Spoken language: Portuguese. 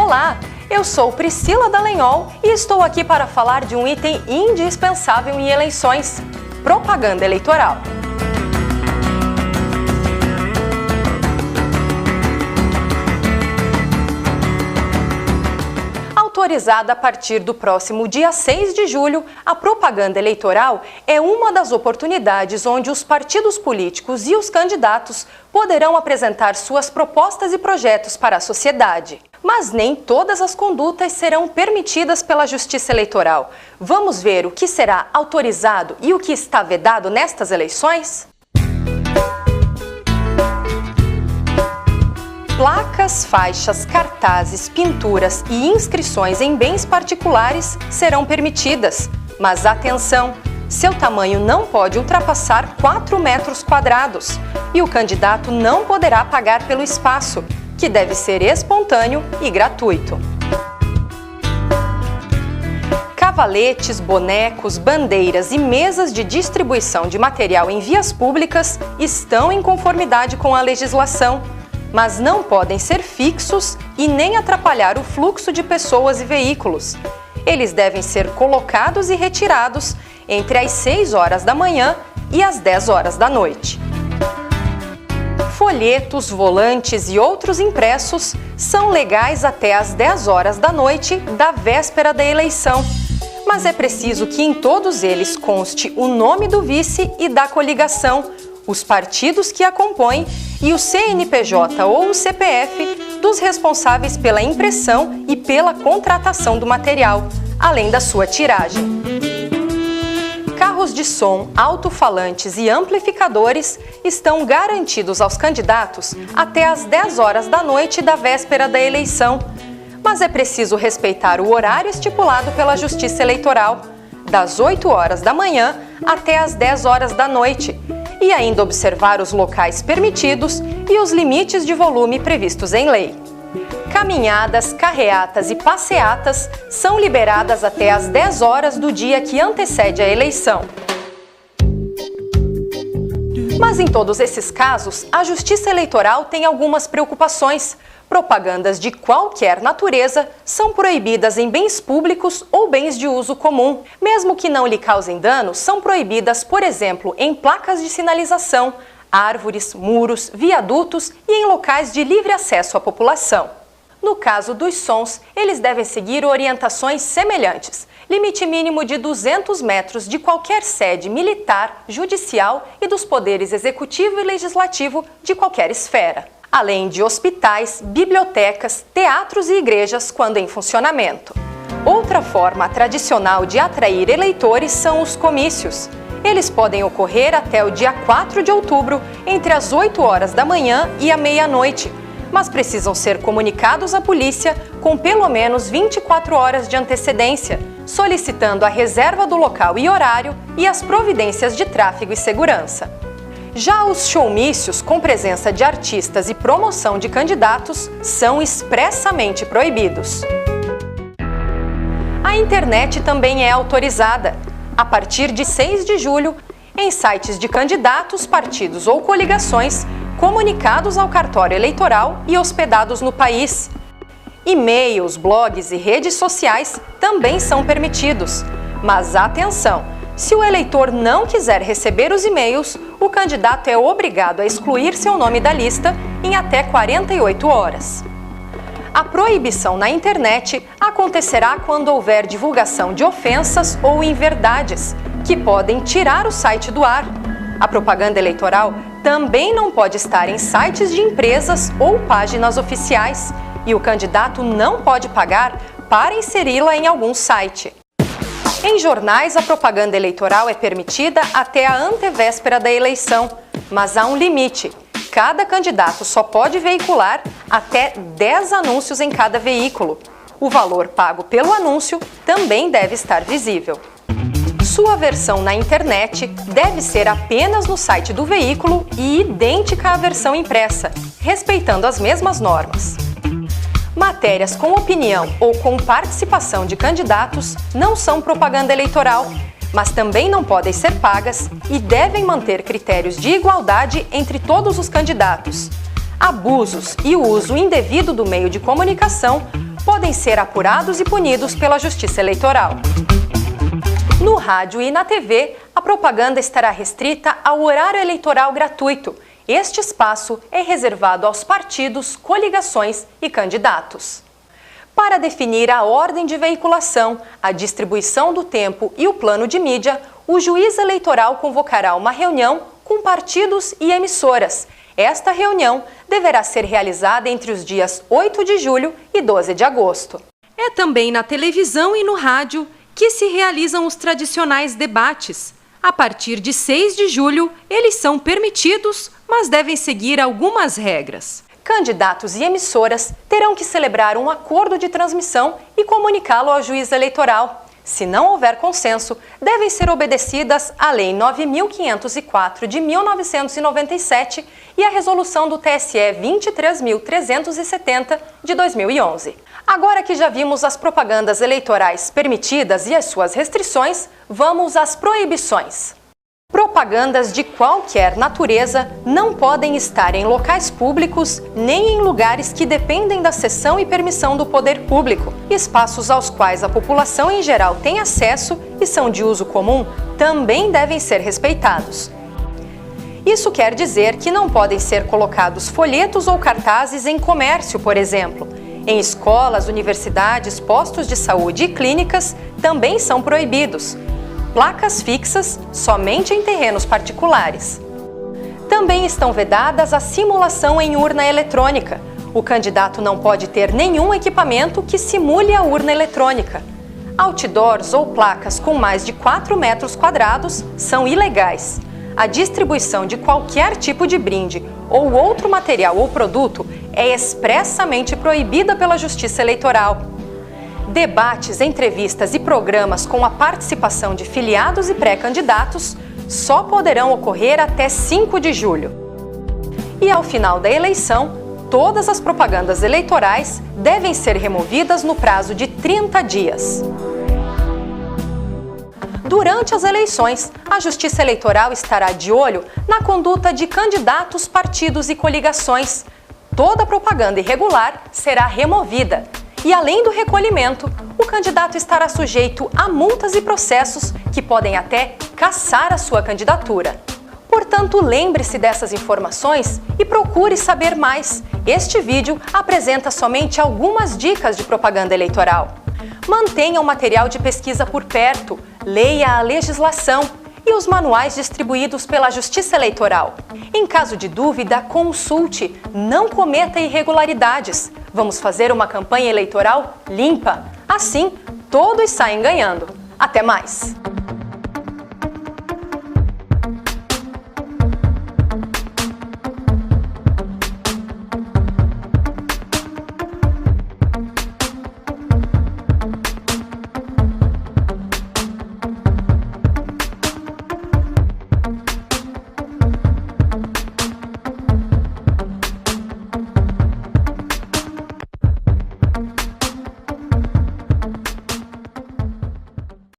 Olá, eu sou Priscila Dallagnol e estou aqui para falar de um item indispensável em eleições: propaganda eleitoral. Autorizada a partir do próximo dia 6 de julho, a propaganda eleitoral é uma das oportunidades onde os partidos políticos e os candidatos poderão apresentar suas propostas e projetos para a sociedade. Mas nem todas as condutas serão permitidas pela Justiça Eleitoral. Vamos ver o que será autorizado e o que está vedado nestas eleições? Placas, faixas, cartazes, pinturas e inscrições em bens particulares serão permitidas. Mas atenção! Seu tamanho não pode ultrapassar 4 metros quadrados e o candidato não poderá pagar pelo espaço, que deve ser espontâneo e gratuito. Cavaletes, bonecos, bandeiras e mesas de distribuição de material em vias públicas estão em conformidade com a legislação, mas não podem ser fixos e nem atrapalhar o fluxo de pessoas e veículos. Eles devem ser colocados e retirados entre as 6 horas da manhã e as 10 horas da noite. Folhetos, volantes e outros impressos são legais até às 10 horas da noite da véspera da eleição, mas é preciso que em todos eles conste o nome do vice e da coligação, os partidos que a compõem e o CNPJ ou o CPF dos responsáveis pela impressão e pela contratação do material, além da sua tiragem. Carros de som, alto-falantes e amplificadores estão garantidos aos candidatos até às 10 horas da noite da véspera da eleição, mas é preciso respeitar o horário estipulado pela Justiça Eleitoral, das 8 horas da manhã até às 10 horas da noite, e ainda observar os locais permitidos e os limites de volume previstos em lei. Caminhadas, carreatas e passeatas são liberadas até às 10 horas do dia que antecede a eleição. Mas em todos esses casos, a Justiça Eleitoral tem algumas preocupações. Propagandas de qualquer natureza são proibidas em bens públicos ou bens de uso comum. Mesmo que não lhe causem dano, são proibidas, por exemplo, em placas de sinalização, árvores, muros, viadutos e em locais de livre acesso à população. No caso dos sons, eles devem seguir orientações semelhantes. Limite mínimo de 200 metros de qualquer sede militar, judicial e dos poderes executivo e legislativo de qualquer esfera, além de hospitais, bibliotecas, teatros e igrejas quando em funcionamento. Outra forma tradicional de atrair eleitores são os comícios. Eles podem ocorrer até o dia 4 de outubro, entre as 8 horas da manhã e a meia-noite, mas precisam ser comunicados à polícia com pelo menos 24 horas de antecedência, solicitando a reserva do local e horário e as providências de tráfego e segurança. Já os showmícios com presença de artistas e promoção de candidatos são expressamente proibidos. A internet também é autorizada. A partir de 6 de julho, em sites de candidatos, partidos ou coligações, comunicados ao cartório eleitoral e hospedados no país. E-mails, blogs e redes sociais também são permitidos. Mas atenção! Se o eleitor não quiser receber os e-mails, o candidato é obrigado a excluir seu nome da lista em até 48 horas. A proibição na internet acontecerá quando houver divulgação de ofensas ou inverdades, que podem tirar o site do ar. A propaganda eleitoral também não pode estar em sites de empresas ou páginas oficiais, e o candidato não pode pagar para inseri-la em algum site. Em jornais, a propaganda eleitoral é permitida até a antevéspera da eleição, mas há um limite. Cada candidato só pode veicular até 10 anúncios em cada veículo. O valor pago pelo anúncio também deve estar visível. Sua versão na internet deve ser apenas no site do veículo e idêntica à versão impressa, respeitando as mesmas normas. Matérias com opinião ou com participação de candidatos não são propaganda eleitoral, mas também não podem ser pagas e devem manter critérios de igualdade entre todos os candidatos. Abusos e o uso indevido do meio de comunicação podem ser apurados e punidos pela Justiça Eleitoral. No rádio e na TV, a propaganda estará restrita ao horário eleitoral gratuito. Este espaço é reservado aos partidos, coligações e candidatos. Para definir a ordem de veiculação, a distribuição do tempo e o plano de mídia, o juiz eleitoral convocará uma reunião com partidos e emissoras. Esta reunião deverá ser realizada entre os dias 8 de julho e 12 de agosto. É também na televisão e no rádio que se realizam os tradicionais debates. A partir de 6 de julho, eles são permitidos, mas devem seguir algumas regras. Candidatos e emissoras terão que celebrar um acordo de transmissão e comunicá-lo ao juiz eleitoral. Se não houver consenso, devem ser obedecidas a Lei 9.504 de 1997 e a Resolução do TSE 23.370 de 2011. Agora que já vimos as propagandas eleitorais permitidas e as suas restrições, vamos às proibições. Propagandas de qualquer natureza não podem estar em locais públicos nem em lugares que dependem da cessão e permissão do poder público. Espaços aos quais a população em geral tem acesso e são de uso comum também devem ser respeitados. Isso quer dizer que não podem ser colocados folhetos ou cartazes em comércio, por exemplo. Em escolas, universidades, postos de saúde e clínicas também são proibidos. Placas fixas somente em terrenos particulares. Também estão vedadas a simulação em urna eletrônica. O candidato não pode ter nenhum equipamento que simule a urna eletrônica. Outdoors ou placas com mais de 4 metros quadrados são ilegais. A distribuição de qualquer tipo de brinde ou outro material ou produto é expressamente proibida pela Justiça Eleitoral. Debates, entrevistas e programas com a participação de filiados e pré-candidatos só poderão ocorrer até 5 de julho. E ao final da eleição, todas as propagandas eleitorais devem ser removidas no prazo de 30 dias. Durante as eleições, a Justiça Eleitoral estará de olho na conduta de candidatos, partidos e coligações. Toda propaganda irregular será removida. E além do recolhimento, o candidato estará sujeito a multas e processos que podem até cassar a sua candidatura. Portanto, lembre-se dessas informações e procure saber mais. Este vídeo apresenta somente algumas dicas de propaganda eleitoral. Mantenha o material de pesquisa por perto, leia a legislação e os manuais distribuídos pela Justiça Eleitoral. Em caso de dúvida, consulte, não cometa irregularidades. Vamos fazer uma campanha eleitoral limpa. Assim, todos saem ganhando. Até mais!